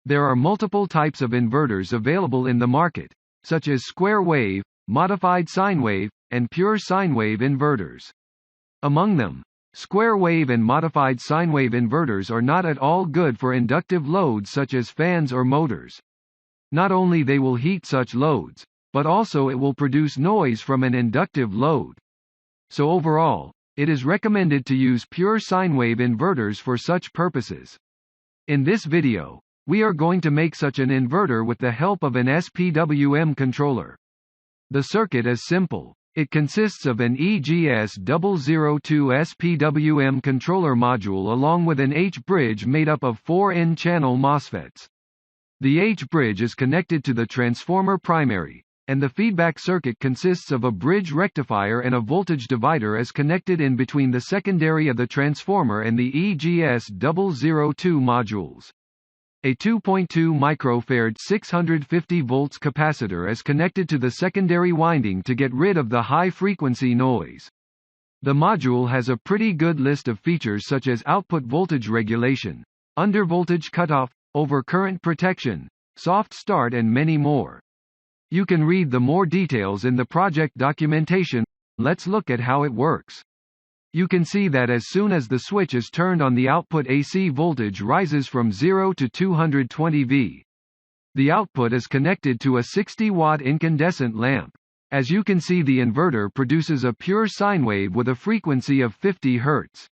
There are multiple types of inverters available in the market, such as square wave, modified sine wave, and pure sine wave inverters. Among them, square wave and modified sine wave inverters are not at all good for inductive loads such as fans or motors. Not only they will heat such loads, but also it will produce noise from an inductive load. So overall, it is recommended to use pure sine wave inverters for such purposes. In this video, we are going to make such an inverter with the help of an SPWM controller. The circuit is simple. It consists of an EGS002 SPWM controller module along with an H-bridge made up of 4 N-channel MOSFETs. The H-bridge is connected to the transformer primary, and the feedback circuit consists of a bridge rectifier and a voltage divider as connected in between the secondary of the transformer and the EGS002 modules. A 2.2 microfarad 650 volts capacitor is connected to the secondary winding to get rid of the high-frequency noise. The module has a pretty good list of features such as output voltage regulation, undervoltage cutoff, overcurrent protection, soft start and many more. You can read the more details in the project documentation. Let's look at how it works. You can see that as soon as the switch is turned on, the output AC voltage rises from 0 to 220 V. The output is connected to a 60-watt incandescent lamp. As you can see, the inverter produces a pure sine wave with a frequency of 50 Hz.